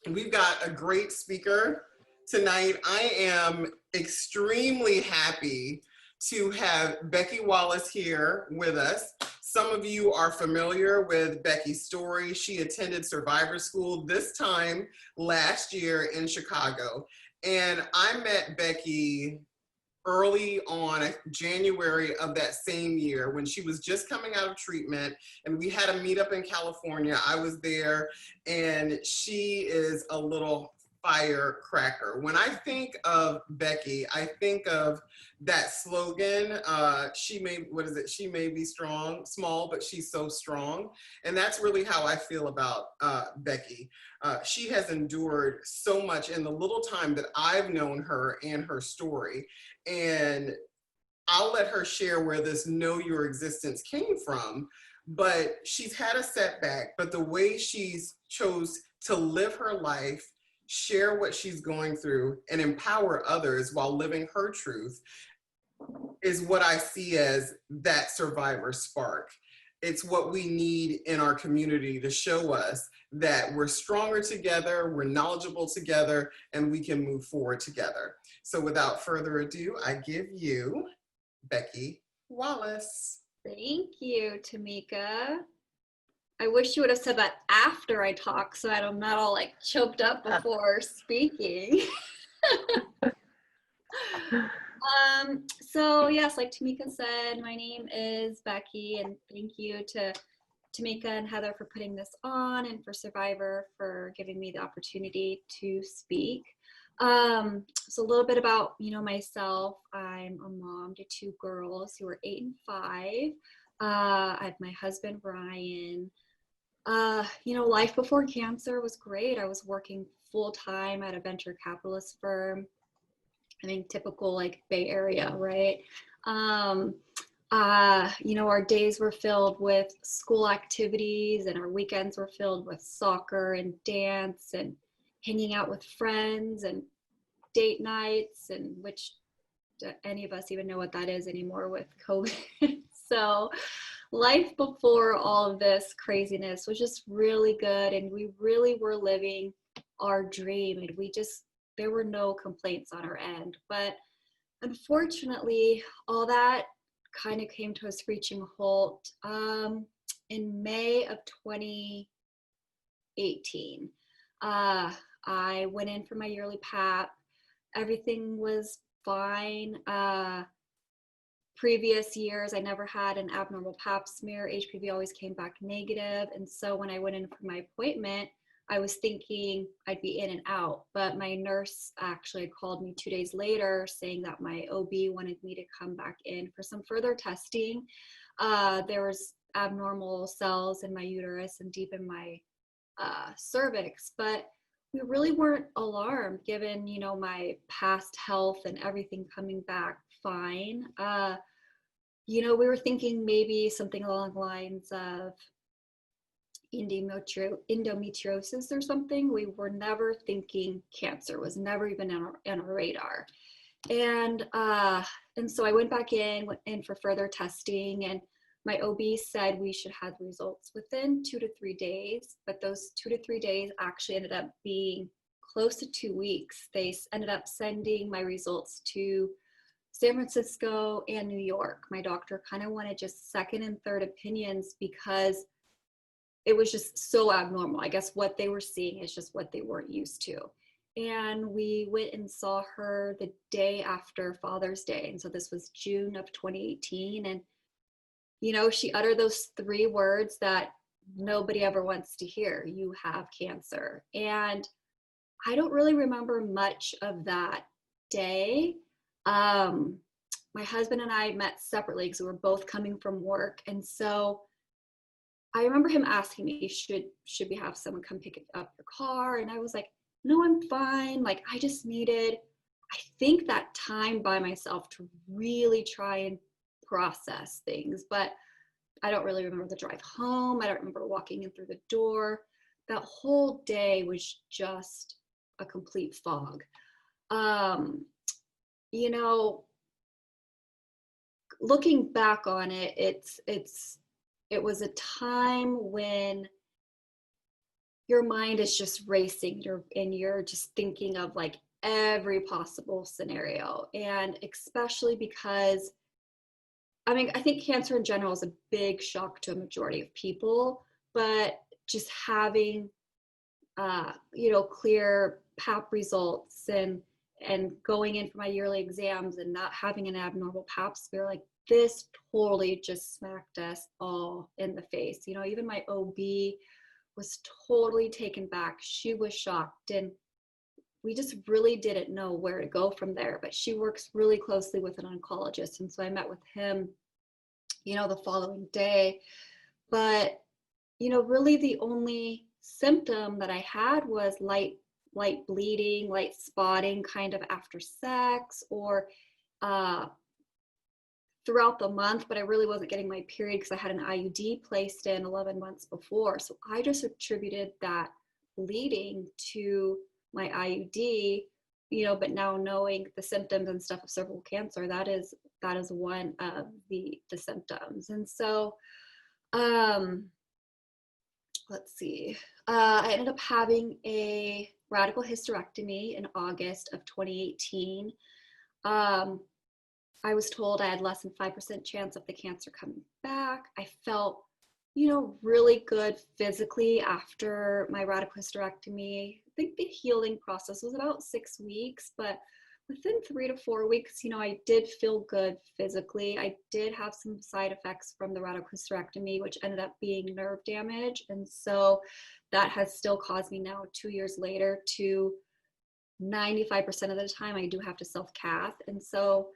We've got a great speaker tonight. I am extremely happy to have Becky Wallace here with us. Some of you are familiar with Becky's story. She attended Survivor School this time last year in Chicago. And I met Becky early on, January of that same year, when she was just coming out of treatment, and we had a meetup in California. I was there, and she is a little firecracker. When I think of Becky, I think of that slogan, what is it? She may be small, but she's so strong. And that's really how I feel about Becky. She has endured so much in the little time that I've known her and her story. And I'll let her share where this know your existence came from, but she's had a setback, but the way she's chose to live her life, share what she's going through, and empower others while living her truth is what I see as that survivor spark. It's what we need in our community to show us that we're stronger together, we're knowledgeable together, and we can move forward together. So without further ado, I give you Becky Wallace. Thank you, Tamika. I wish you would have said that after I talk so I'm not all like choked up before speaking. So yes, like Tamika said, my name is Becky, and thank you to Tamika and Heather for putting this on, and for Survivor for giving me the opportunity to speak. So a little bit about, myself. I'm a mom to two girls who are 8 and 5. I have my husband, Ryan. Life before cancer was great. I was working full time at a venture capitalist firm. I think typical like Bay Area, right? Our days were filled with school activities, and our weekends were filled with soccer and dance and hanging out with friends and date nights, and which any of us even know what that is anymore with COVID. So life before all of this craziness was just really good, and we really were living our dream, and there were no complaints on our end. But unfortunately, all that kind of came to a screeching halt in May of 2018. I went in for my yearly PAP. Everything was fine. Previous years, I never had an abnormal pap smear. HPV always came back negative. And so when I went in for my appointment, I was thinking I'd be in and out, but my nurse actually called me 2 days later saying that my OB wanted me to come back in for some further testing. There was abnormal cells in my uterus and deep in my cervix, but we really weren't alarmed given, my past health and everything coming back fine. We were thinking maybe something along the lines of endometriosis or something. We were never thinking cancer, was never even on our radar. And so I went back in for further testing, and my OB said we should have results within 2 to 3 days, but those 2 to 3 days actually ended up being close to 2 weeks. They ended up sending my results to San Francisco and New York. My doctor kind of wanted just second and third opinions because it was just so abnormal. I guess what they were seeing is just what they weren't used to. And we went and saw her the day after Father's Day. And so this was June of 2018. And, she uttered those 3 words that nobody ever wants to hear: you have cancer. And I don't really remember much of that day. My husband and I met separately because we were both coming from work. And so I remember him asking me, should we have someone come pick up your car? And I was like, no, I'm fine. Like, I just needed, I think, that time by myself to really try and process things. But I don't really remember the drive home. I don't remember walking in through the door. That whole day was just a complete fog. Looking back on it, it was a time when your mind is just racing, you're just thinking of like every possible scenario. And especially because, I mean, I think cancer in general is a big shock to a majority of people, but just having, clear pap results and going in for my yearly exams and not having an abnormal pap smear, like this totally just smacked us all in the face. Even my OB was totally taken back. She was shocked, and we just really didn't know where to go from there. But she works really closely with an oncologist, and so I met with him, the following day. But really the only symptom that I had was light bleeding, light spotting, kind of after sex, or throughout the month, but I really wasn't getting my period because I had an IUD placed in 11 months before. So I just attributed that bleeding to my IUD, but now knowing the symptoms and stuff of cervical cancer, that is one of the symptoms. And so, let's see, I ended up having a radical hysterectomy in August of 2018. I was told I had less than 5% chance of the cancer coming back. I felt, really good physically after my radical hysterectomy. I think the healing process was about 6 weeks, but within 3 to 4 weeks, I did feel good physically. I did have some side effects from the radical hysterectomy, which ended up being nerve damage. And so that has still caused me now 2 years later to 95% of the time I do have to self-cath. And so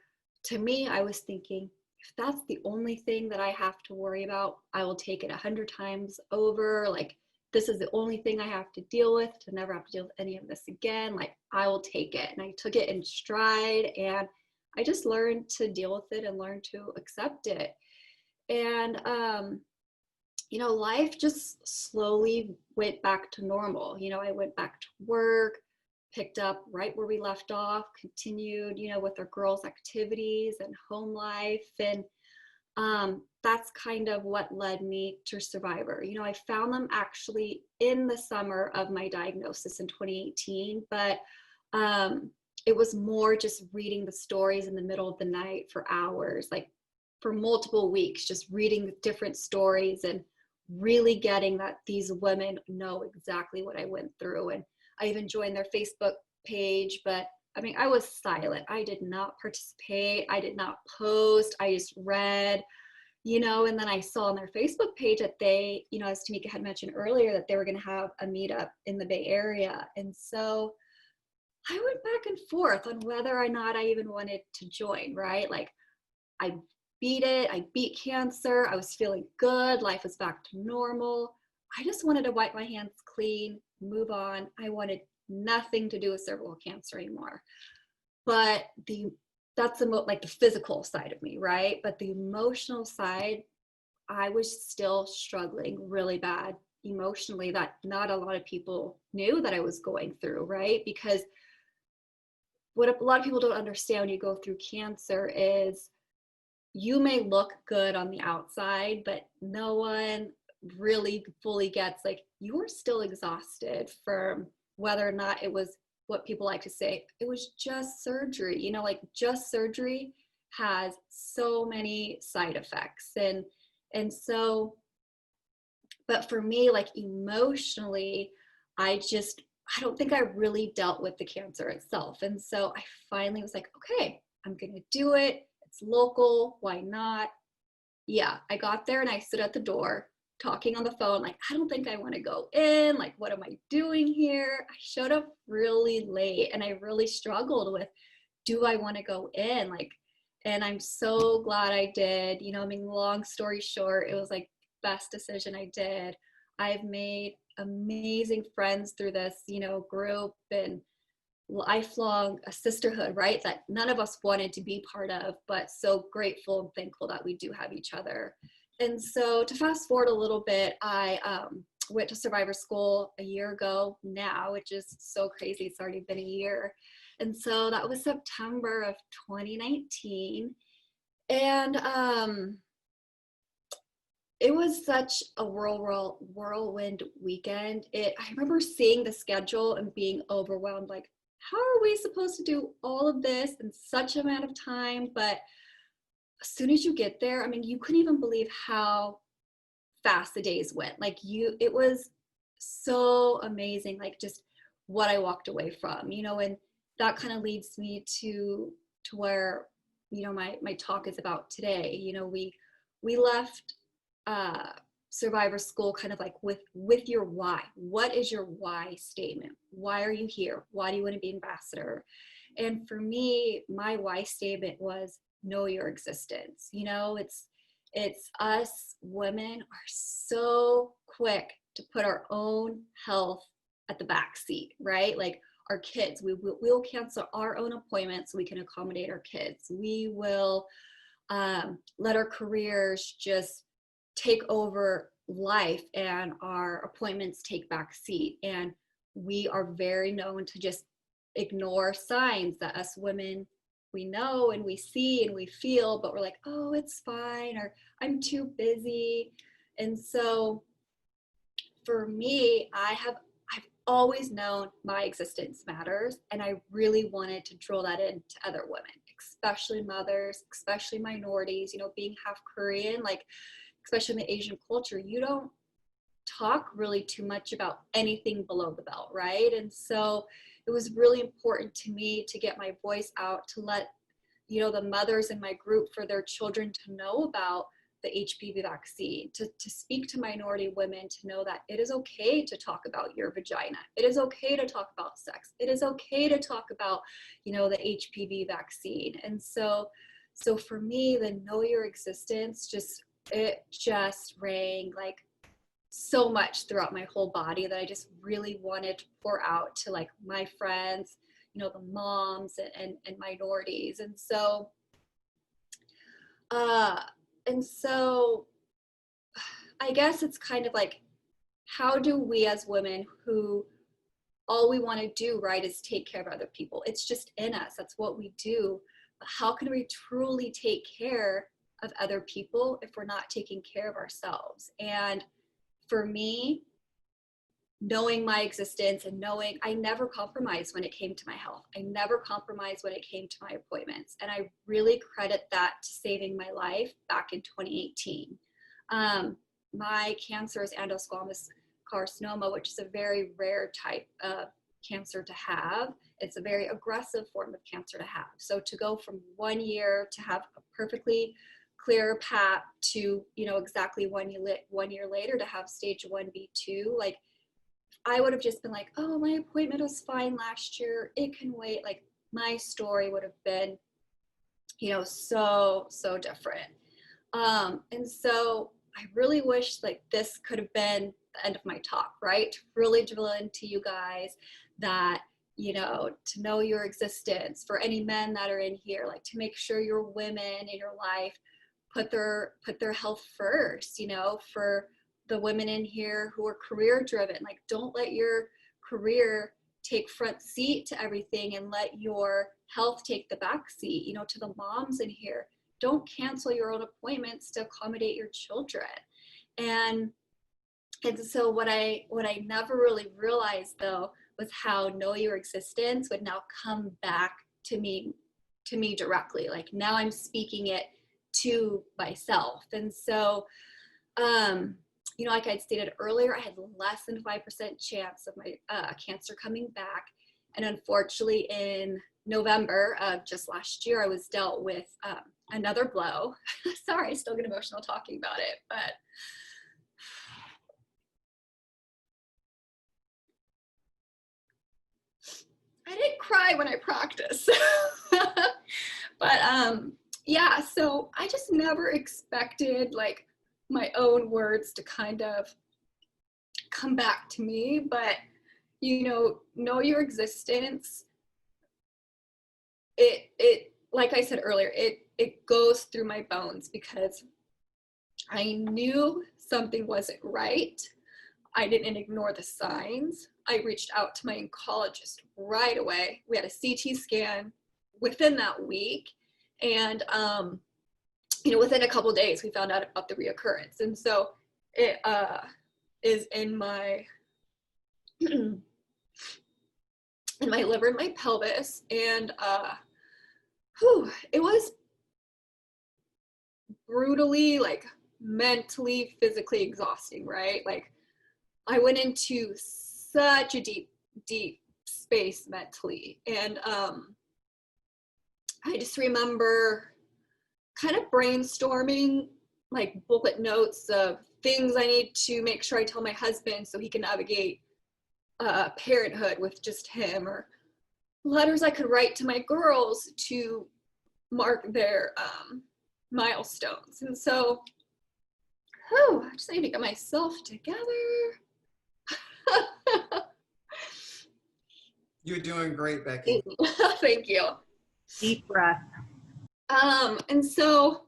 to me, I was thinking, if that's the only thing that I have to worry about, I will take it 100 times over. Like, this is the only thing I have to deal with, to never have to deal with any of this again. Like, I will take it. And I took it in stride, and I just learned to deal with it and learn to accept it. And, life just slowly went back to normal. I went back to work, picked up right where we left off, continued, with our girls' activities and home life. And that's kind of what led me to Survivor. I found them actually in the summer of my diagnosis in 2018, but it was more just reading the stories in the middle of the night for hours, like for multiple weeks, just reading different stories and really getting that these women know exactly what I went through. And I even joined their Facebook page, but I mean, I was silent. I did not participate. I did not post. I just read, and then I saw on their Facebook page that they, as Tamika had mentioned earlier, that they were going to have a meetup in the Bay Area. And so I went back and forth on whether or not I even wanted to join, right? Like, I beat it. I beat cancer. I was feeling good. Life was back to normal. I just wanted to wipe my hands clean, move on. I wanted nothing to do with cervical cancer anymore. But that's like the physical side of me, right? But the emotional side, I was still struggling really bad emotionally, that not a lot of people knew that I was going through, right? Because what a lot of people don't understand when you go through cancer is you may look good on the outside, but no one really fully gets, like, you were still exhausted from whether or not it was what people like to say, it was just surgery. Like, just surgery has so many side effects. And so, but for me, like, emotionally, I don't think I really dealt with the cancer itself. And so I finally was like, okay, I'm going to do it. It's local. Why not? Yeah, I got there and I stood at the door talking on the phone, like, I don't think I want to go in. Like, what am I doing here? I showed up really late and I really struggled with, do I want to go in? Like, and I'm so glad I did. I mean, long story short, it was like best decision I did. I've made amazing friends through this, group, and lifelong sisterhood, right? That none of us wanted to be part of, but so grateful and thankful that we do have each other. And so to fast forward a little bit, I went to Survivor School a year ago now, which is so crazy. It's already been a year. And so that was September of 2019. And it was such a whirlwind weekend. I remember seeing the schedule and being overwhelmed, like, how are we supposed to do all of this in such amount of time? But as soon as you get there, I mean, you couldn't even believe how fast the days went. Like it was so amazing, like just what I walked away from, and that kind of leads me to where, my talk is about today. We left survivor school kind of like with your why. What is your why statement? Why are you here? Why do you want to be ambassador? And for me, my why statement was know your existence. It's us women are so quick to put our own health at the back seat, right? Like our kids, we'll cancel our own appointments so we can accommodate our kids. We will let our careers just take over life and our appointments take back seat. And we are very known to just ignore signs that us women, we know and we see and we feel, but we're like, oh, it's fine, or I'm too busy. And so for me, I've always known my existence matters, and I really wanted to drill that into other women, especially mothers, especially minorities. Being half Korean, like especially in the Asian culture, you don't talk really too much about anything below the belt, right? And so it was really important to me to get my voice out, to let the mothers in my group, for their children to know about the HPV vaccine, to speak to minority women, to know that it is okay to talk about your vagina. It is okay to talk about sex. It is okay to talk about, the HPV vaccine. And so for me, the know your existence, it just rang like so much throughout my whole body, that I just really wanted to pour out to like my friends, the moms and minorities. And so I guess it's kind of like, how do we as women, who all we want to do, right, is take care of other people? It's just in us. That's what we do. But how can we truly take care of other people if we're not taking care of ourselves? And for me, knowing my existence and knowing I never compromised when it came to my health. I never compromised when it came to my appointments. And I really credit that to saving my life back in 2018. My cancer is endosquamous carcinoma, which is a very rare type of cancer to have. It's a very aggressive form of cancer to have. So to go from 1 year to have a perfectly clear path to, exactly 1 year later to have stage 1B2, like I would have just been like, oh, my appointment was fine last year, it can wait. Like my story would have been, so different. And so I really wish like this could have been the end of my talk, right? To really drill into you guys that, to know your existence. For any men that are in here, like to make sure your women in your life put their health first, for the women in here who are career driven, like don't let your career take front seat to everything and let your health take the back seat. To the moms in here, don't cancel your own appointments to accommodate your children. And so what I never really realized though was how know your existence would now come back to me directly. Like now I'm speaking it to myself. And so like I'd stated earlier, I had less than 5% chance of my cancer coming back. And unfortunately in November of just last year, I was dealt with another blow. Sorry, I still get emotional talking about it, but I didn't cry when I practiced. But yeah, so I just never expected like my own words to kind of come back to me. But know your existence, it like I said earlier, it goes through my bones, because I knew something wasn't right. I didn't ignore the signs. I reached out to my oncologist right away. We had a CT scan within that week, and within a couple of days, we found out about the reoccurrence. And so it is in my in my liver and my pelvis. And it was brutally, like, mentally, physically exhausting, right? Like, I went into such a deep space mentally. And I just remember kind of brainstorming like bullet notes of things I need to make sure I tell my husband so he can navigate parenthood with just him, or letters I could write to my girls to mark their milestones. And so, I just need to get myself together. You're doing great, Becky. Thank you. Deep breath. And so,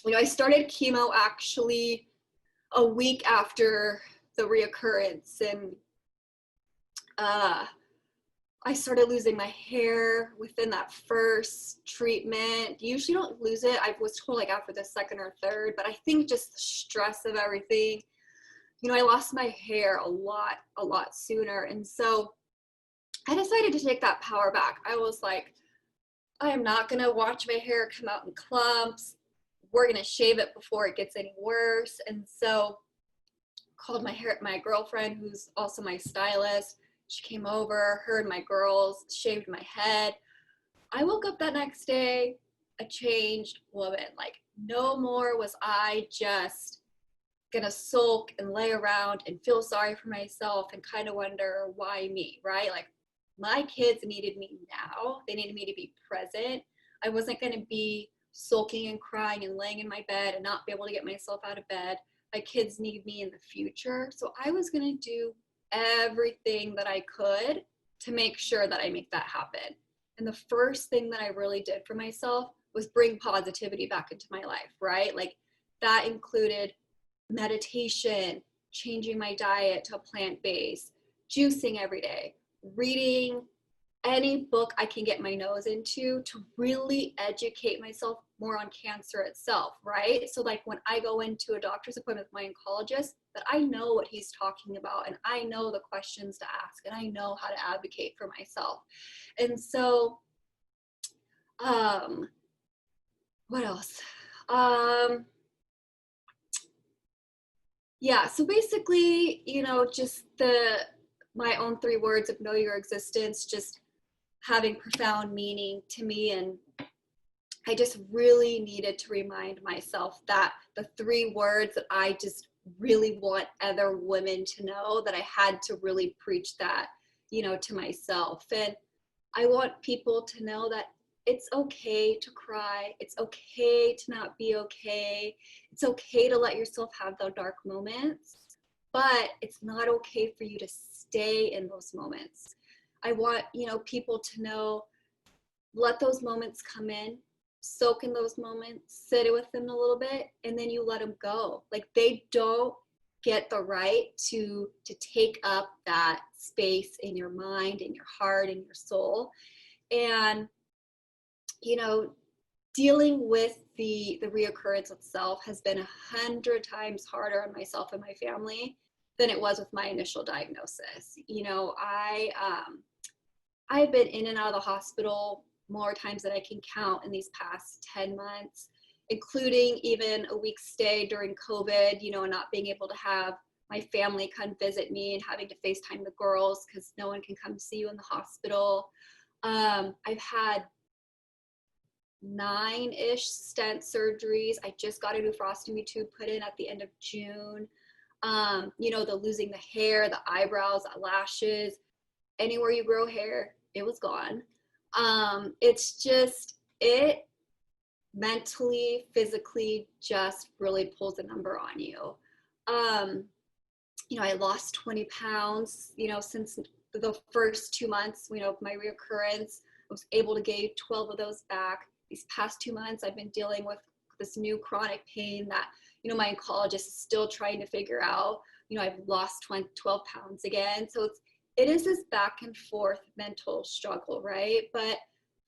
I started chemo actually a week after the reoccurrence, and I started losing my hair within that first treatment. You usually don't lose it. I was told like after the second or third, but I think just the stress of everything, I lost my hair a lot sooner. And so I decided to take that power back. I was like, I am not gonna watch my hair come out in clumps. We're gonna shave it before it gets any worse. And so called my girlfriend, who's also my stylist. She came over, her and my girls, shaved my head. I woke up that next day a changed woman. Like, no more was I just gonna sulk and lay around and feel sorry for myself and kind of wonder why me, right? Like, my kids needed me now. They needed me to be present. I wasn't gonna be sulking and crying and laying in my bed and not be able to get myself out of bed. My kids need me in the future. So I was gonna do everything that I could to make sure that I make that happen. And the first thing that I really did for myself was bring positivity back into my life, right? Like, that included meditation, changing my diet to plant-based, juicing every day, reading any book I can get my nose into to really educate myself more on cancer itself, right? So like when I go into a doctor's appointment with my oncologist, that I know what he's talking about and I know the questions to ask and I know how to advocate for myself. And so, what else? Yeah, so basically, just my own 3 words of know your existence, just having profound meaning to me. And I just really needed to remind myself that the 3 words that I just really want other women to know, that I had to really preach that, to myself. And I want people to know that it's okay to cry. It's okay to not be okay. It's okay to let yourself have the dark moments, but it's not okay for you to stay in those moments. I want, people to know, let those moments come in, soak in those moments, sit with them a little bit, and then you let them go. Like, they don't get the right to take up that space in your mind, in your heart, in your soul. And, dealing with the reoccurrence itself has been 100 times harder on myself and my family than it was with my initial diagnosis. I've been in and out of the hospital more times than I can count in these past 10 months, including even a week's stay during COVID, and not being able to have my family come visit me and having to FaceTime the girls because no one can come see you in the hospital. I've had 9-ish stent surgeries. I just got a new nephrostomy tube put in at the end of June. The losing the hair, the eyebrows, the lashes, anywhere you grow hair, it was gone. It's just, it mentally, physically just really pulls a number on you. I lost 20 pounds, since the first 2 months, of my reoccurrence. I was able to gain 12 of those back. These past 2 months, I've been dealing with this new chronic pain that, my oncologist is still trying to figure out. I've lost 12 pounds again. So it is this back and forth mental struggle, right? But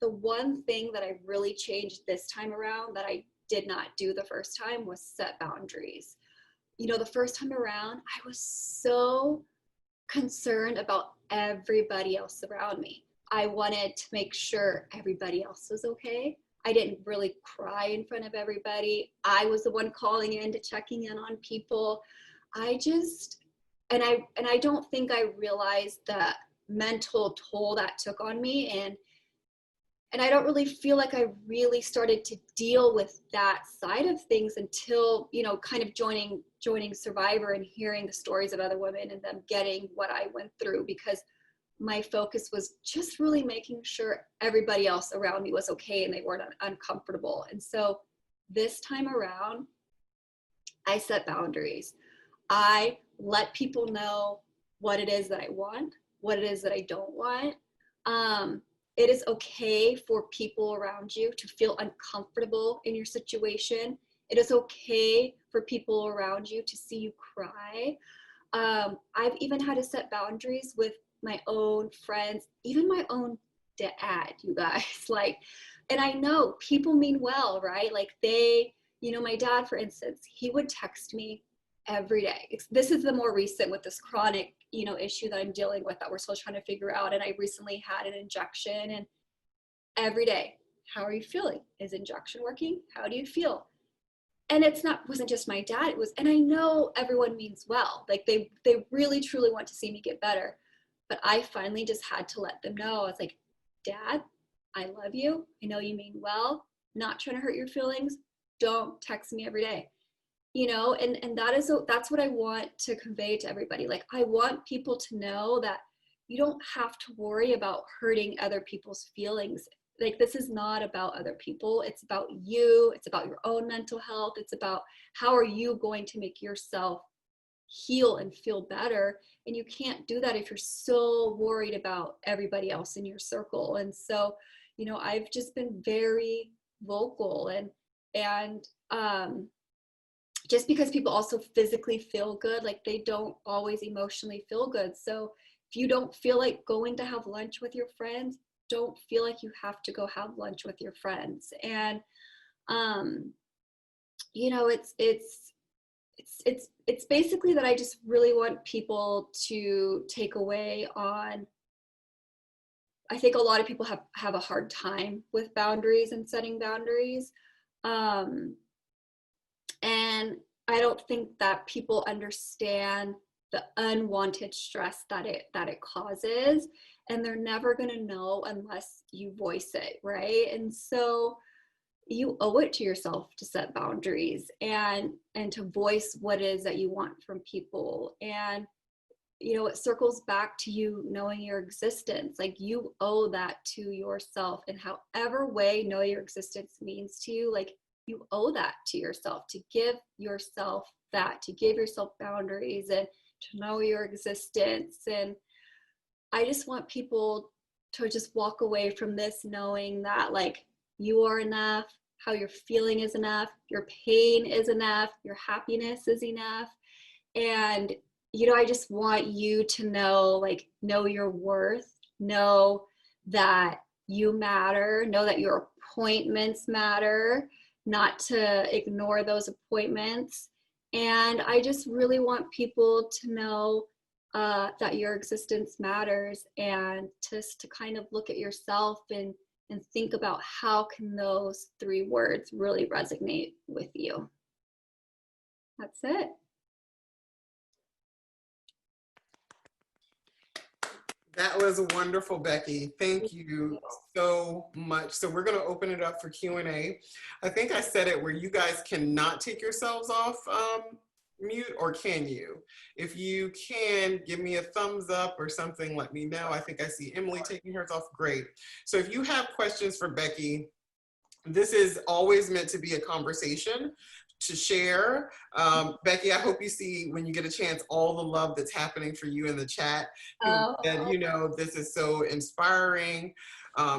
the one thing that I really changed this time around that I did not do the first time was set boundaries. You know, the first time around, I was so concerned about everybody else around me. I wanted to make sure everybody else was okay. I didn't really cry in front of everybody. I was the one calling in to checking in on people. I just, and I don't think I realized the mental toll that took on me. And I don't really feel like I really started to deal with that side of things until, you know, kind of joining Survivor and hearing the stories of other women and them getting what I went through, because my focus was just really making sure everybody else around me was okay and they weren't uncomfortable. And so this time around, I set boundaries. I let people know what it is that I want, what it is that I don't want. It is okay for people around you to feel uncomfortable in your situation. It is okay for people around you to see you cry. I've even had to set boundaries with my own friends, even my own dad, you guys. Like, and I know people mean well, right? Like they, you know, my dad, for instance, he would text me every day. This is the more recent with this chronic, you know, issue that I'm dealing with that we're still trying to figure out. And I recently had an injection, and every day, how are you feeling? Is injection working? How do you feel? And wasn't just my dad, it was, and I know everyone means well. Like they really truly want to see me get better. But I finally just had to let them know. I was like, Dad, I love you. I know you mean well, not trying to hurt your feelings. Don't text me every day. You know, and that's what I want to convey to everybody. Like, I want people to know that you don't have to worry about hurting other people's feelings. Like, this is not about other people. It's about you. It's about your own mental health. It's about how are you going to make yourself heal and feel better. And you can't do that if you're so worried about everybody else in your circle. And so, you know, I've just been very vocal, and just because people also physically feel good, like they don't always emotionally feel good. So if you don't feel like going to have lunch with your friends, don't feel like you have to go have lunch with your friends. And you know, it's basically that I just really want people to take away on, I think a lot of people have a hard time with boundaries and setting boundaries. And I don't think that people understand the unwanted stress that it causes, and they're never going to know unless you voice it, right? And so you owe it to yourself to set boundaries and to voice what it is that you want from people. And you know, it circles back to you knowing your existence. Like, you owe that to yourself, in however way know your existence means to you. Like, you owe that to yourself, to give yourself that, to give yourself boundaries and to know your existence. And I just want people to just walk away from this knowing that, like, you are enough, how you're feeling is enough, your pain is enough, your happiness is enough. And, you know, I just want you to know, like, know your worth, know that you matter, know that your appointments matter, not to ignore those appointments. And I just really want people to know that your existence matters, and just to kind of look at yourself and think about how can those 3 words really resonate with you. That's it. That was wonderful, Becky. Thank you so much. So we're going to open it up for Q&A. I think I said it where you guys cannot take yourselves off mute, or can you? If you can, give me a thumbs up or something, let me know. I think I see Emily taking hers off. Great. So if you have questions for Becky, this is always meant to be a conversation, to share. Becky, I hope you see, when you get a chance, all the love that's happening for you in the chat. And, you know, this is so inspiring.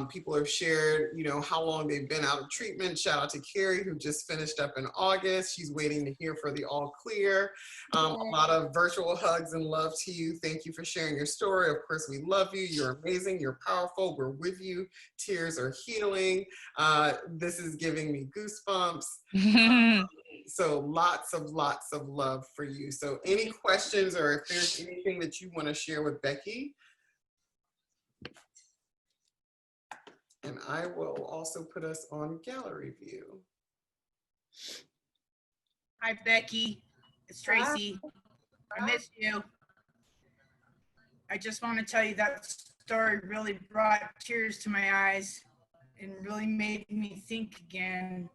People have shared, you know, how long they've been out of treatment. Shout out to Carrie, who just finished up in August. She's waiting to hear for the all clear. A lot of virtual hugs and love to you. Thank you for sharing your story. Of course, we love you. You're amazing. You're powerful. We're with you. Tears are healing. This is giving me goosebumps. So lots of love for you. So any questions, or if there's anything that you want to share with Becky? And I will also put us on gallery view. Hi, Becky. It's Tracy. I miss you. I just want to tell you that story really brought tears to my eyes and really made me think again.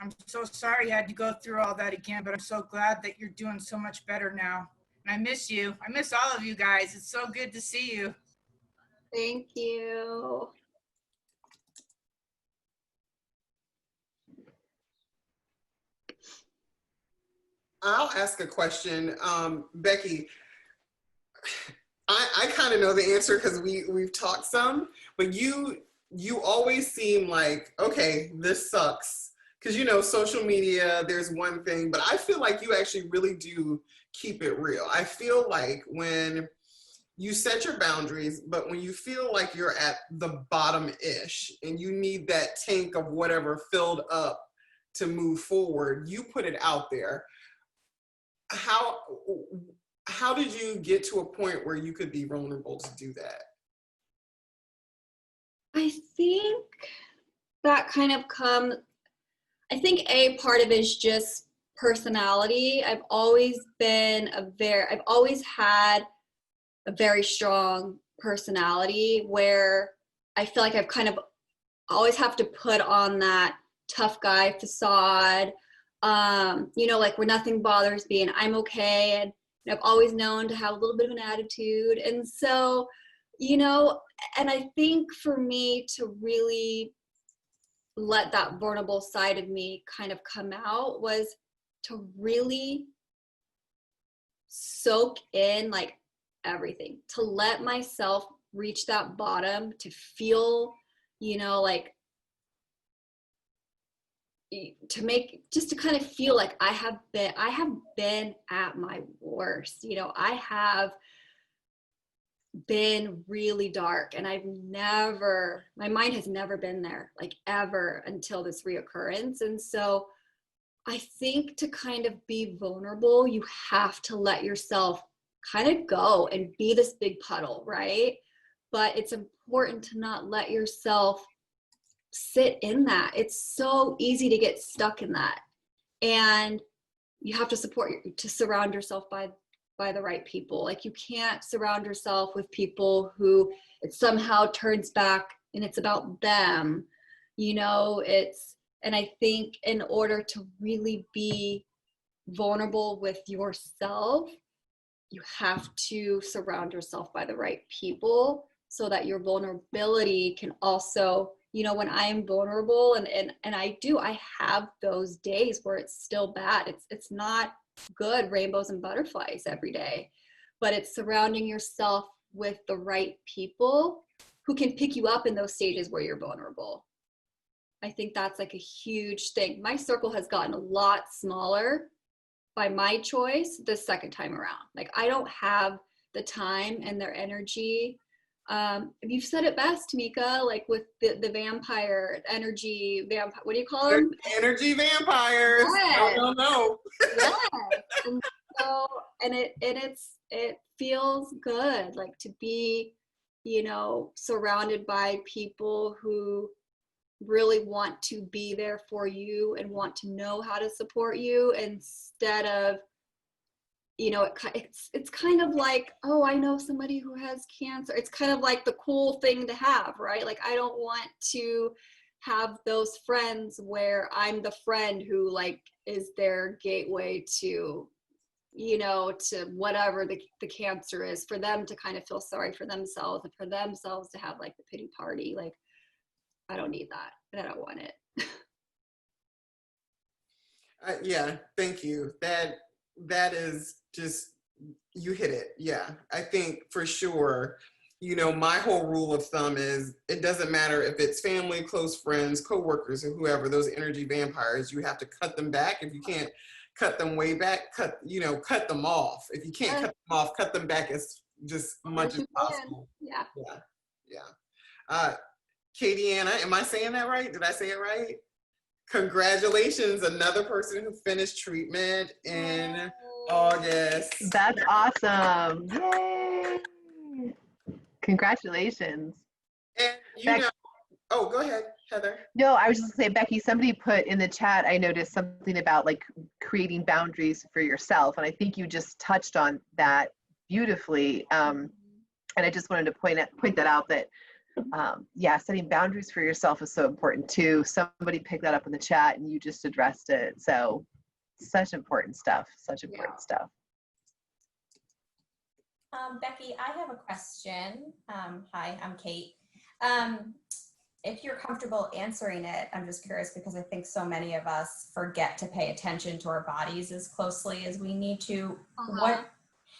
I'm so sorry you had to go through all that again, but I'm so glad that you're doing so much better now. And I miss you. I miss all of you guys. It's so good to see you. Thank you. I'll ask a question. Becky, I kind of know the answer because we've talked some, but you always seem like, okay, this sucks. Because, you know, social media, there's one thing, but I feel like you actually really do keep it real. I feel like when you set your boundaries, but when you feel like you're at the bottom-ish and you need that tank of whatever filled up to move forward, you put it out there. How did you get to a point where you could be vulnerable to do that? I think that kind of I think a part of it is just personality. I've always had a very strong personality where I feel like I've kind of always have to put on that tough guy facade, you know, like where nothing bothers me and I'm okay. And I've always known to have a little bit of an attitude. And so, you know, and I think for me to really let that vulnerable side of me kind of come out was to really soak in like everything, to let myself reach that bottom, to feel, you know, like to kind of feel like I have been at my worst. You know, I have been really dark and my mind has never been there, like ever, until this reoccurrence. And so I think to kind of be vulnerable, you have to let yourself kind of go and be this big puddle, right? But it's important to not let yourself sit in that. It's so easy to get stuck in that. And you have to surround yourself by the right people. Like you can't surround yourself with people who it somehow turns back and it's about them. You know, and I think in order to really be vulnerable with yourself, you have to surround yourself by the right people so that your vulnerability can also, you know, when I am vulnerable and I have those days where it's still bad. It's not good rainbows and butterflies every day, but it's surrounding yourself with the right people who can pick you up in those stages where you're vulnerable. I think that's like a huge thing. My circle has gotten a lot smaller by my choice the second time around. Like I don't have the time and their energy. You've said it best, Tamika, like with the vampire energy, what do you call them? Energy vampires. Yes. No. Yes. And so, it feels good, like to be, you know, surrounded by people who really want to be there for you and want to know how to support you instead of, you know, it's kind of like, oh, I know somebody who has cancer. It's kind of like the cool thing to have, right? Like I don't want to have those friends where I'm the friend who like is their gateway to, you know, to whatever the cancer is, for them to kind of feel sorry for themselves and for themselves to have like the pity party. Like I don't need that and I don't want it. Yeah, thank you. That is just, you hit it. Yeah, I think for sure you know, my whole rule of thumb is it doesn't matter if it's family, close friends, coworkers, or whoever, those energy vampires, you have to cut them back. If you can't cut them way back, cut them off. If you can't cut them off, cut them back as just much as possible. Yeah. Yeah. Yeah. Katie Anna, am I saying that right? Did I say it right? Congratulations, another person who finished treatment in August. That's awesome. Yay. Congratulations. And you know, oh, go ahead, Heather. No, I was just gonna say, Becky, somebody put in the chat, I noticed something about like creating boundaries for yourself. And I think you just touched on that beautifully. And I just wanted to point that out that, yeah, setting boundaries for yourself is so important too. Somebody picked that up in the chat and you just addressed it. So such important stuff, such important stuff. Becky, I have a question. Hi, I'm Kate. If you're comfortable answering it, I'm just curious because I think so many of us forget to pay attention to our bodies as closely as we need to.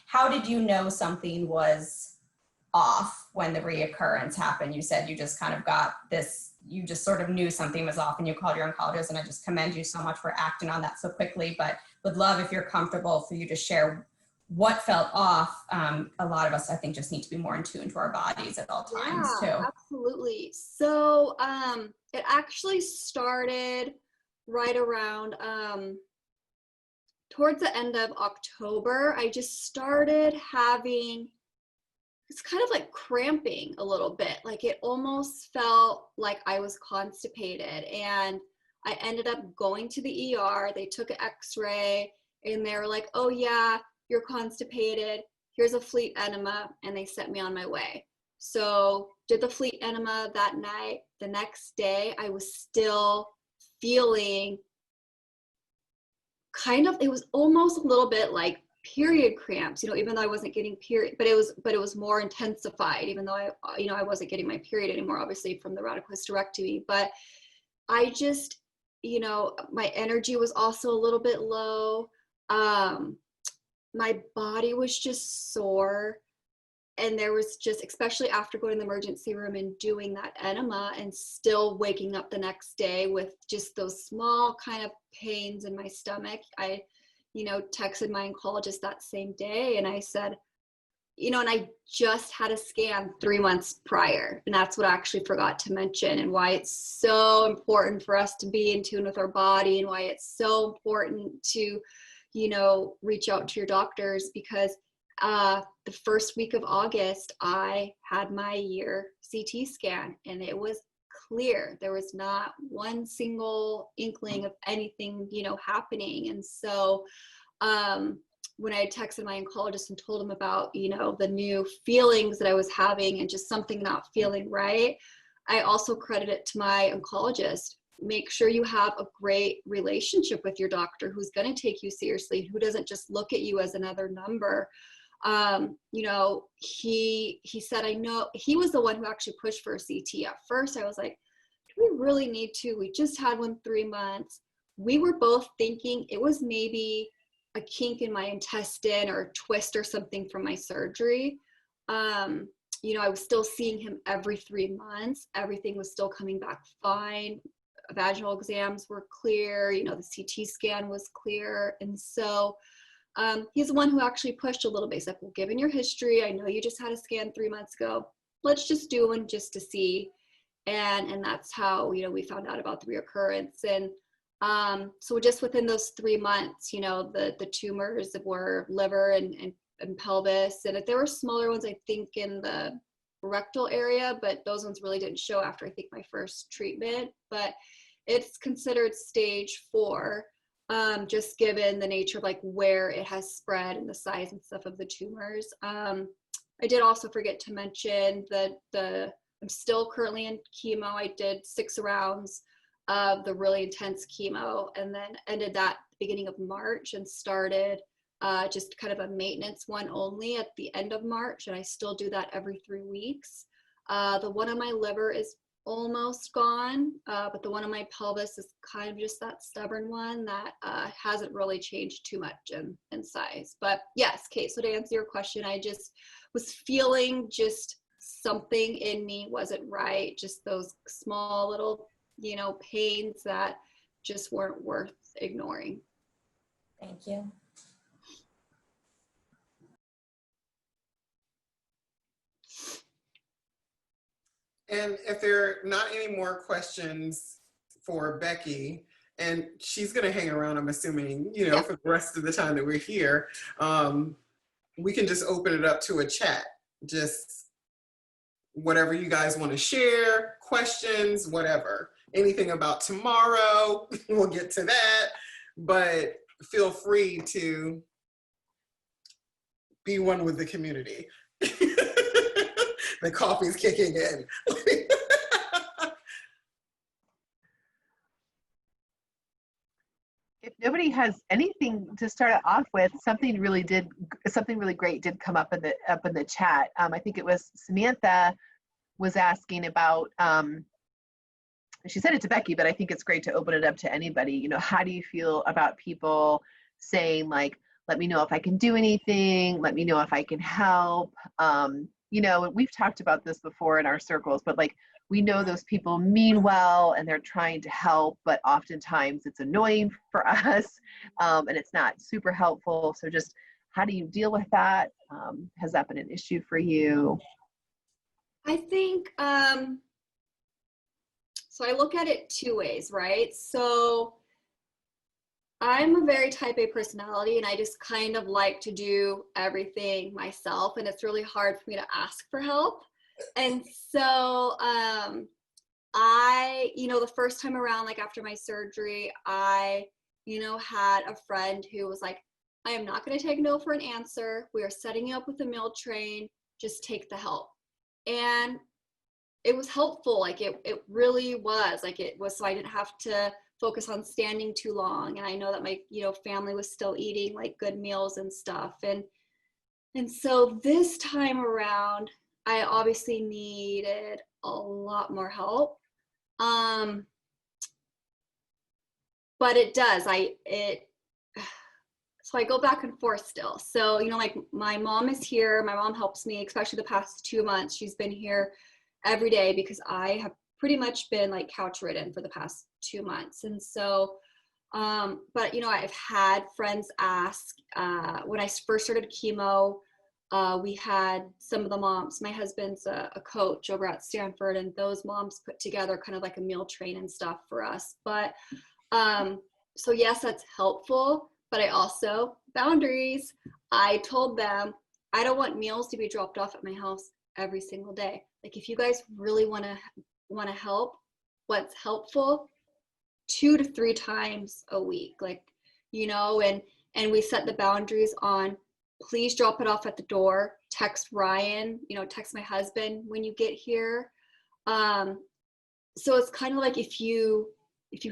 How did you know something was off when the reoccurrence happened? You said you just kind of got this, you just sort of knew something was off and you called your oncologist, and I just commend you so much for acting on that so quickly, but would love if you're comfortable for you to share what felt off. A lot of us, I think, just need to be more in tune to our bodies at all times too. Absolutely. So it actually started right around towards the end of October. I just started having, it's kind of like cramping a little bit. Like it almost felt like I was constipated, and I ended up going to the ER. They took an x-ray and they were like, oh yeah, you're constipated. Here's a fleet enema. And they sent me on my way. So did the fleet enema that night. The next day I was still feeling kind of, it was almost a little bit like period cramps, you know, even though I wasn't getting period, but it was more intensified, even though I wasn't getting my period anymore, obviously from the radical hysterectomy. But I just, you know, my energy was also a little bit low. My body was just sore. And there was just, especially after going to the emergency room and doing that enema and still waking up the next day with just those small kind of pains in my stomach, I, you know, texted my oncologist that same day and I said, you know, and I just had a scan 3 months prior. And that's what I actually forgot to mention, and why it's so important for us to be in tune with our body, and why it's so important to, you know, reach out to your doctors, because the first week of August, I had my year CT scan and it was clear. There was not one single inkling of anything, you know, happening. And so when I had texted my oncologist and told him about, you know, the new feelings that I was having and just something not feeling right, I also credit it to my oncologist. Make sure you have a great relationship with your doctor who's going to take you seriously, who doesn't just look at you as another number. You know, he said, I know, he was the one who actually pushed for a CT. At first I was like, do we really need to? We just had one 3 months. We were both thinking it was maybe a kink in my intestine or a twist or something from my surgery. You know, I was still seeing him every 3 months. Everything was still coming back fine. Vaginal exams were clear. You know, the CT scan was clear. And so he's the one who actually pushed a little bit. He's like, well, given your history, I know you just had a scan 3 months ago. Let's just do one just to see. And that's how, you know, we found out about the reoccurrence. And so just within those 3 months, you know, the tumors were liver and pelvis. And there were smaller ones, I think, in the rectal area, but those ones really didn't show after, I think, my first treatment. But it's considered stage 4. Just given the nature of like where it has spread and the size and stuff of the tumors. I did also forget to mention that I'm still currently in chemo. I did 6 rounds of the really intense chemo and then ended that beginning of March and started just kind of a maintenance one only at the end of March. And I still do that every 3 weeks. The one on my liver is almost gone, but the one on my pelvis is kind of just that stubborn one that hasn't really changed too much in size. But yes, Kate, so to answer your question, I just was feeling just something in me wasn't right, just those small little, you know, pains that just weren't worth ignoring. Thank you. And if there are not any more questions for Becky, and she's going to hang around, I'm assuming, you know, Yeah. for the rest of the time that we're here, we can just open it up to a chat. Just whatever you guys want to share, questions, whatever. Anything about tomorrow, we'll get to that. But feel free to be one with the community. The coffee's kicking in. If nobody has anything to start it off with, something really great did come up in the chat. I think it was Samantha was asking about, she said it to Becky, but I think it's great to open it up to anybody. You know, how do you feel about people saying like, let me know if I can do anything, let me know if I can help? You know, we've talked about this before in our circles, but like, we know those people mean well and they're trying to help, but oftentimes it's annoying for us, and it's not super helpful. So just how do you deal with that? Has that been an issue for you? I think, so I look at it two ways, right? So I'm a very type A personality, and I just kind of like to do everything myself, and it's really hard for me to ask for help. And so you know, the first time around, like after my surgery, I, you know, had a friend who was like, I am not going to take no for an answer. We are setting you up with a meal train. Just take the help. And it was helpful. Like it really was. Like it was, so I didn't have to focus on standing too long. And I know that my, you know, family was still eating like good meals and stuff. And so this time around, I obviously needed a lot more help. But it does, so I go back and forth still. So, you know, like my mom is here. My mom helps me, especially the past 2 months. She's been here every day because I have pretty much been like couch ridden for the past 2 months. And so, but you know, I've had friends ask, when I first started chemo, we had some of the moms, my husband's a coach over at Stanford, and those moms put together kind of like a meal train and stuff for us. But so yes, that's helpful, but I also, boundaries. I told them, I don't want meals to be dropped off at my house every single day. Like if you guys really want to help, what's helpful, 2 to 3 times a week, like, you know, and we set the boundaries on, please drop it off at the door, text Ryan, you know, text my husband when you get here. So it's kind of like if you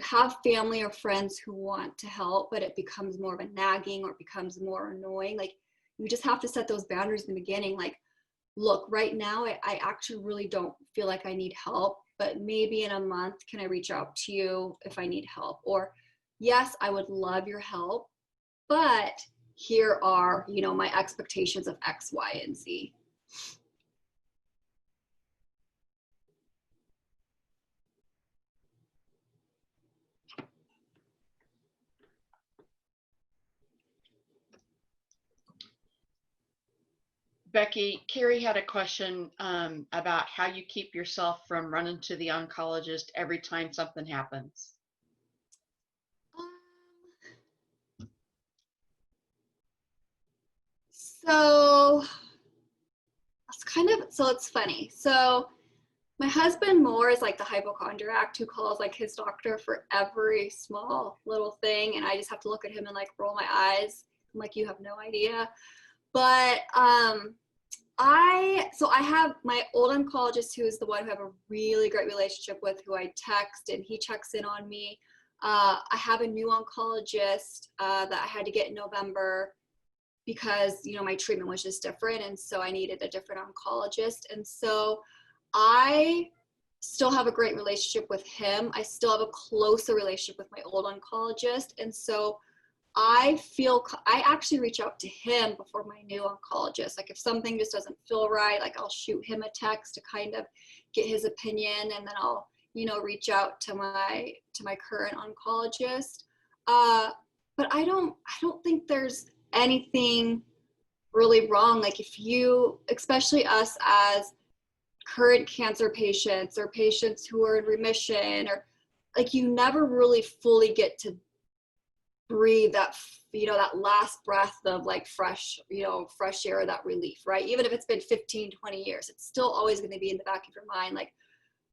have family or friends who want to help, but it becomes more of a nagging or it becomes more annoying, like you just have to set those boundaries in the beginning. Like, look, right now, I actually really don't feel like I need help, but maybe in a month, can I reach out to you if I need help? Or yes, I would love your help, but here are, you know, my expectations of X, Y, and Z. Becky, Carrie had a question about how you keep yourself from running to the oncologist every time something happens. So it's kind of, so it's funny. So my husband more is like the hypochondriac who calls like his doctor for every small little thing. And I just have to look at him and like roll my eyes. I'm like, you have no idea. But I have my old oncologist, who is the one who I have a really great relationship with, who I text and he checks in on me. I have a new oncologist that I had to get in November because, you know, my treatment was just different. And so I needed a different oncologist. And so I still have a great relationship with him. I still have a closer relationship with my old oncologist. And so I actually reach out to him before my new oncologist. Like if something just doesn't feel right, like I'll shoot him a text to kind of get his opinion, and then I'll, reach out to my current oncologist. But I don't think there's anything really wrong. Like if you, especially us as current cancer patients or patients who are in remission, or like you never really fully get to breathe that, that last breath of like fresh air, that relief, right? Even if it's been 15, 20 years, it's still always going to be in the back of your mind. Like,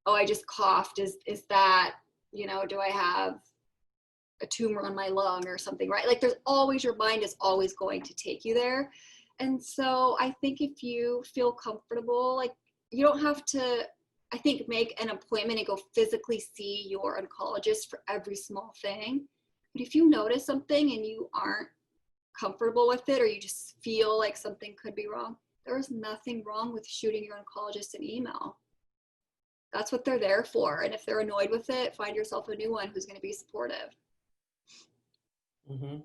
oh, I just coughed. Is that, do I have a tumor on my lung or something, right? Like there's always, your mind is always going to take you there. And so I think if you feel comfortable, like you don't have to, I think, make an appointment and go physically see your oncologist for every small thing. But if you notice something and you aren't comfortable with it, or you just feel like something could be wrong, there is nothing wrong with shooting your oncologist an email. That's what they're there for. And if they're annoyed with it, find yourself a new one who's going to be supportive. Mm-hmm.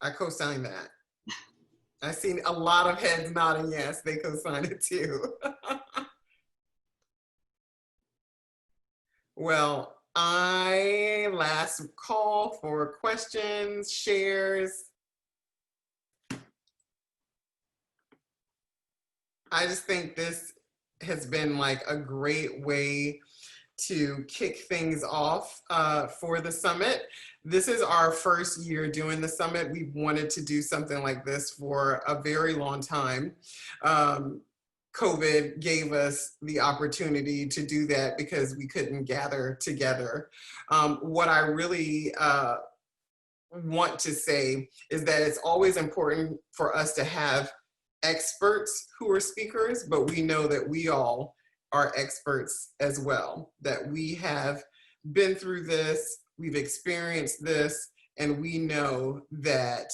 I co-sign that. I've seen a lot of heads nodding yes, they co-sign it too. Well, last call for questions, shares. I just think this has been like a great way to kick things off for the summit. This is our first year doing the summit. We've wanted to do something like this for a very long time. COVID gave us the opportunity to do that because we couldn't gather together. What I really want to say is that it's always important for us to have experts who are speakers, but we know that we all are experts as well, that we have been through this, we've experienced this, and we know that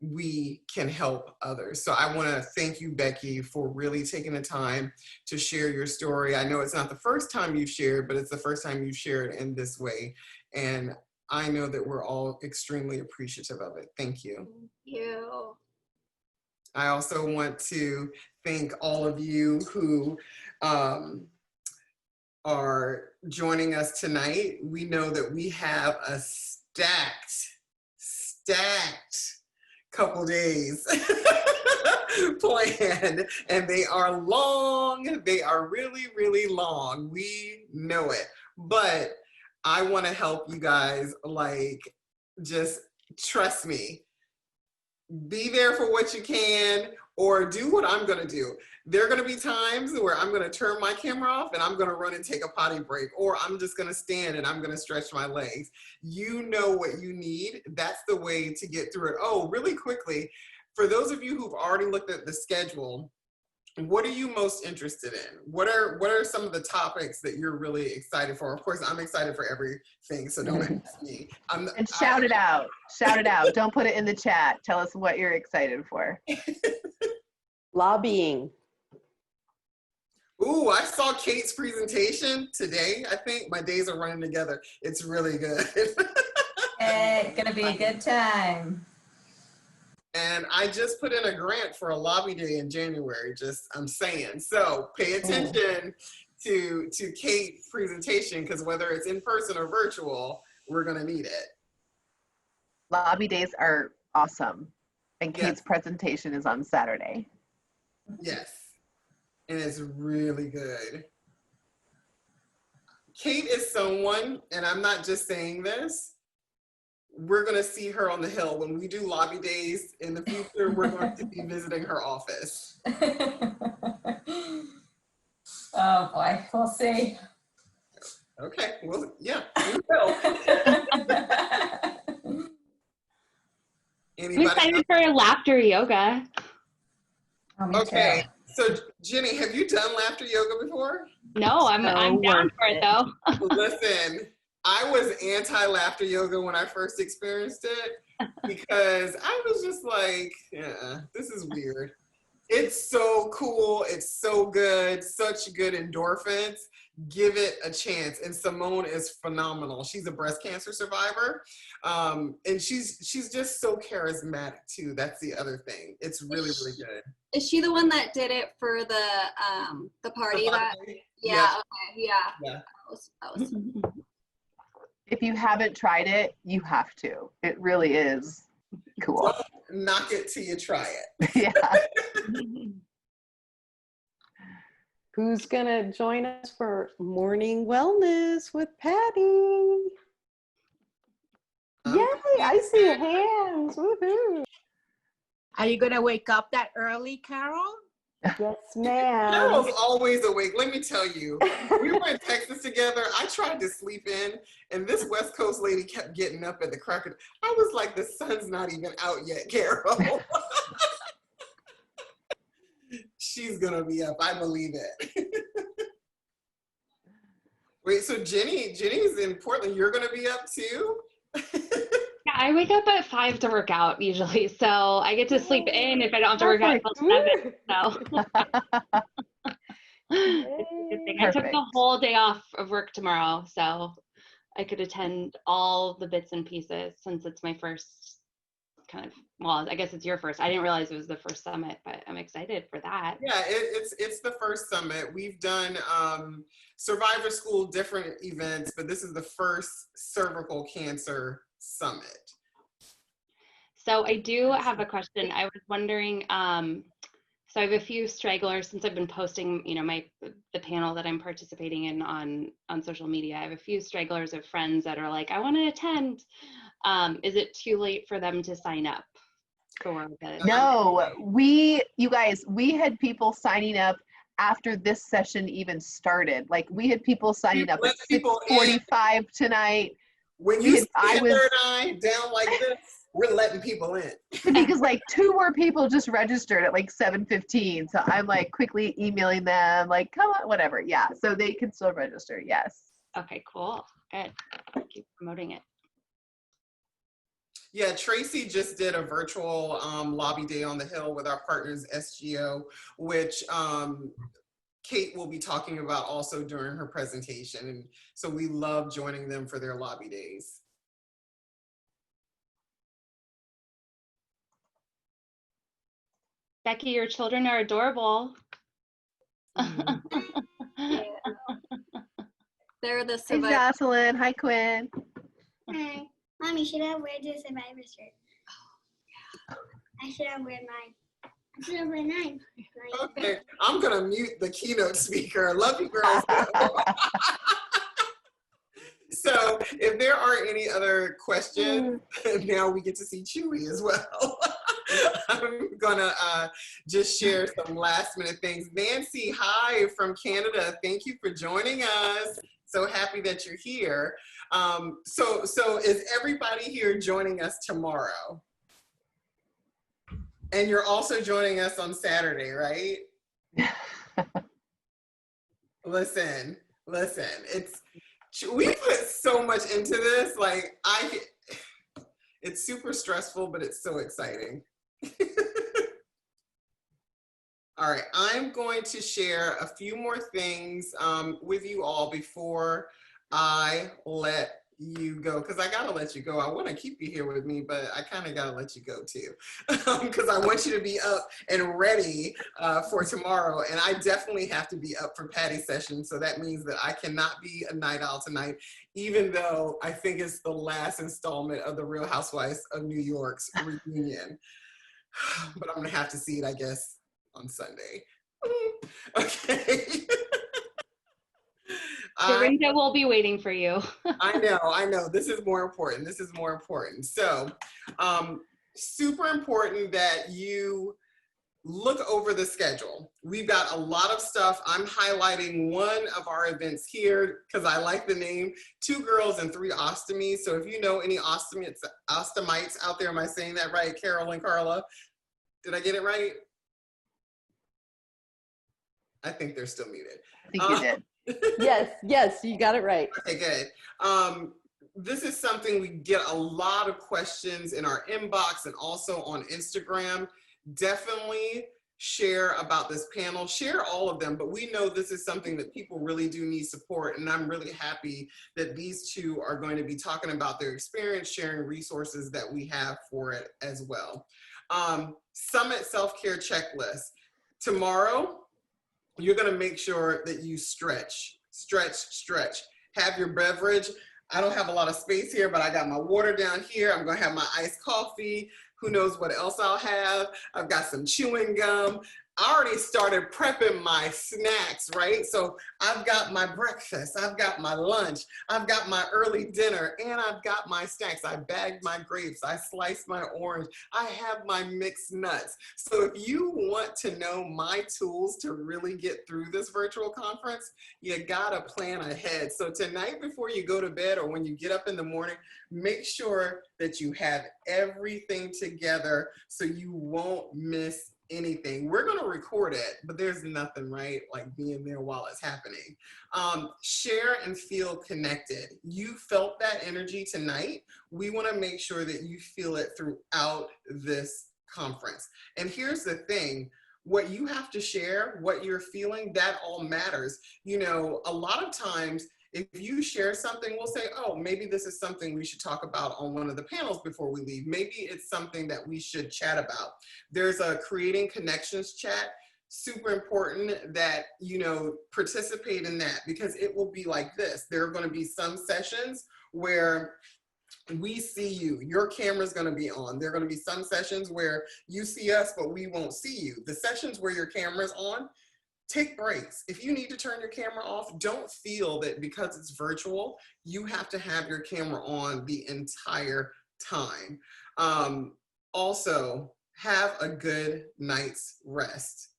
we can help others. So I want to thank you, Becky, for really taking the time to share your story. I know it's not the first time you've shared, but it's the first time you've shared in this way. And I know that we're all extremely appreciative of it. Thank you. Thank you. I also want to thank all of you who are joining us tonight. We know that we have a stacked couple days planned, and they are long. They are really, really long. We know it, but I want to help you guys, like, just trust me. Be there for what you can, or do what I'm going to do. There are going to be times where I'm going to turn my camera off and I'm going to run and take a potty break, or I'm just going to stand and I'm going to stretch my legs. You know what you need. That's the way to get through it. Oh, really quickly, for those of you who've already looked at the schedule, what are you most interested in? What are some of the topics that you're really excited for? Of course, I'm excited for everything, so don't ask me. And shout it out. Shout it out. Don't put it in the chat. Tell us what you're excited for. Lobbying. Ooh, I saw Kate's presentation today. I think my days are running together. It's really good. It's gonna be a good time. And I just put in a grant for a lobby day in January, I'm saying. So pay attention to Kate's presentation, because whether it's in person or virtual, we're gonna need it. Lobby days are awesome. And Kate's Yes. presentation is on Saturday. Yes, and it's really good. Kate is someone, and I'm not just saying this, we're going to see her on the Hill. When we do lobby days in the future, we're going to be visiting her office. Oh boy, we'll see. Okay, well, yeah, we will. I'm Anybody excited else? for laughter yoga. Oh, me Okay, too. so Jenny, have you done laughter yoga before? No, I'm down worth for it though. Listen, I was anti-laughter yoga when I first experienced it, because I was just like, yeah, this is weird. It's so cool. It's so good. Such good endorphins. give it a chance. And Simone is phenomenal. She's a breast cancer survivor. And she's just so charismatic too. That's the other thing. It's really, really good. Is she the one that did it for the party that? Yeah. Okay, yeah. Yeah. That was If you haven't tried it, you have to. It really is cool. Don't knock it till you try it. Yeah. Who's gonna join us for morning wellness with Patty? Yay, I see hands, woohoo. Are you going to wake up that early, Carol? Yes, ma'am. Carol's always awake. Let me tell you, we were in Texas together. I tried to sleep in, and this West Coast lady kept getting up at the crack of. I was like, the sun's not even out yet, Carol. She's gonna be up. I believe it. Wait, so Jenny's in Portland. You're gonna be up too? Yeah, I wake up at 5 to work out usually, so I get to sleep in if I don't have to work out until 7. So it's a good thing. I took the whole day off of work tomorrow, so I could attend all the bits and pieces since it's my first kind of, well, I guess it's your first. I didn't realize it was the first summit, but I'm excited for that. Yeah, it's the first summit. We've done Survivor School, different events, but this is the first cervical cancer summit. So I do have a question. I was wondering, so I have a few stragglers since I've been posting, you know, the panel that I'm participating in on social media. I have a few stragglers of friends that are like, I want to attend. Is it too late for them to sign up for the? No, you guys, we had people signing up after this session even started. Like we had people signing up at 6:45 tonight. When you see a third eye down like this, we're letting people in. Because like 2 more people just registered at like 7:15. So I'm like quickly emailing them, like, come on, whatever. Yeah, so they can still register, yes. Okay, cool, good. Keep promoting it. Yeah, Tracy just did a virtual lobby day on the Hill with our partners SGO, which Kate will be talking about also during her presentation. And so we love joining them for their lobby days. Becky, your children are adorable. Yeah. They're the Hey, survivor. Jocelyn. Hi, Quinn. Hi. Mommy, should I wear the Survivor shirt? I should have wear mine. I should have wear mine. Okay, I'm gonna mute the keynote speaker. Love you girls. So if there are any other questions, now we get to see Chewy as well. I'm gonna just share some last minute things. Nancy, hi from Canada. Thank you for joining us. So happy that you're here. So is everybody here joining us tomorrow? And you're also joining us on Saturday, right? Listen, we put so much into this. Like it's super stressful, but it's so exciting. All right, I'm going to share a few more things with you all before I let you go, because I gotta let you go. I want to keep you here with me, but I kind of gotta let you go too, because I want you to be up and ready for tomorrow. And I definitely have to be up for Patty's session, so that means that I cannot be a night owl tonight, even though I think it's the last installment of the Real Housewives of New York's reunion. But I'm gonna have to see it, I guess, on Sunday. Okay. Dorinda will be waiting for you. I know. This is more important. So, super important that you look over the schedule. We've got a lot of stuff. I'm highlighting one of our events here because I like the name, 2 Girls and 3 Ostomies. So if you know any ostomites out there, am I saying that right, Carol and Carla? Did I get it right? I think they're still muted. I think you did. Yes, you got it right. Okay, good. This is something we get a lot of questions in our inbox and also on Instagram. Definitely share about this panel, share all of them, but we know this is something that people really do need support, and I'm really happy that these two are going to be talking about their experience, sharing resources that we have for it as well. Summit self-care checklist. Tomorrow, you're gonna make sure that you stretch. Have your beverage. I don't have a lot of space here, but I got my water down here. I'm gonna have my iced coffee. Who knows what else I'll have? I've got some chewing gum. I already started prepping my snacks, right? So I've got my breakfast, I've got my lunch, I've got my early dinner, and I've got my snacks. I bagged my grapes, I sliced my orange, I have my mixed nuts. So if you want to know my tools to really get through this virtual conference, you gotta plan ahead. So tonight before you go to bed or when you get up in the morning, make sure that you have everything together so you won't miss anything. We're going to record it, but there's nothing right like being there while it's happening. Share and feel connected. You felt that energy tonight. We want to make sure that you feel it throughout this conference. And here's the thing, what you have to share, what you're feeling, that all matters. You know, a lot of times if you share something, we'll say, oh, maybe this is something we should talk about on one of the panels before we leave. Maybe it's something that we should chat about. There's a creating connections chat. Super important that, you know, participate in that, because it will be like this. There are going to be some sessions where we see you, your camera's going to be on. There are going to be some sessions where you see us, but we won't see you. The sessions where your camera's on, take breaks. If you need to turn your camera off, don't feel that because it's virtual, you have to have your camera on the entire time. Also, have a good night's rest.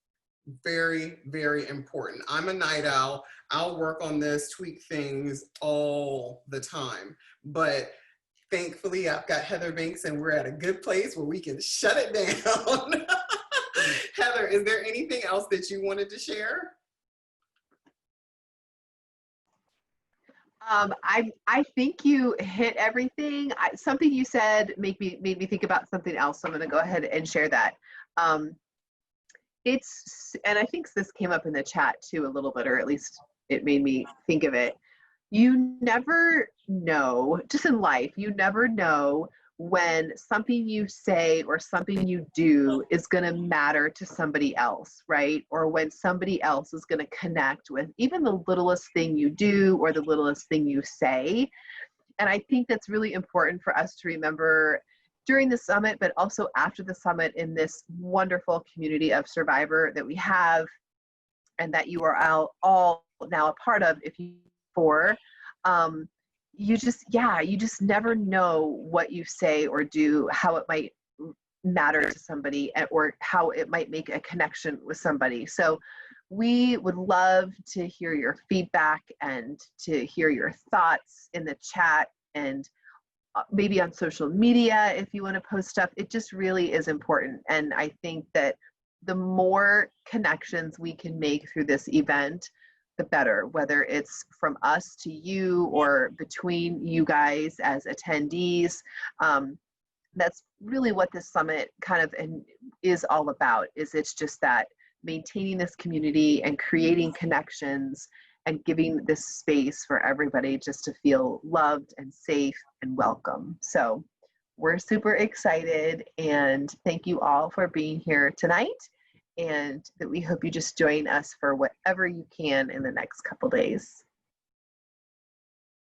Very, very important. I'm a night owl. I'll work on this, tweak things all the time. But thankfully, I've got Heather Banks and we're at a good place where we can shut it down. Heather, is there anything else that you wanted to share? I think you hit everything. Something you said made me think about something else. So I'm going to go ahead and share that. And I think this came up in the chat too a little bit, or at least it made me think of it. You never know, just in life, you never know when something you say or something you do is going to matter to somebody else, right? Or when somebody else is going to connect with even the littlest thing you do or the littlest thing you say. And I think that's really important for us to remember during the summit, but also after the summit, in this wonderful community of Survivor that we have and that you are all now a part of, if you you just never know what you say or do, how it might matter to somebody, or how it might make a connection with somebody. So we would love to hear your feedback and to hear your thoughts in the chat, and maybe on social media if you want to post stuff. It just really is important. And I think that the more connections we can make through this event, the better, whether it's from us to you or between you guys as attendees. That's really what this summit kind of is all about, is it's just that maintaining this community and creating connections and giving this space for everybody just to feel loved and safe and welcome. So we're super excited, and thank you all for being here tonight. And that we hope you just join us for whatever you can in the next couple days.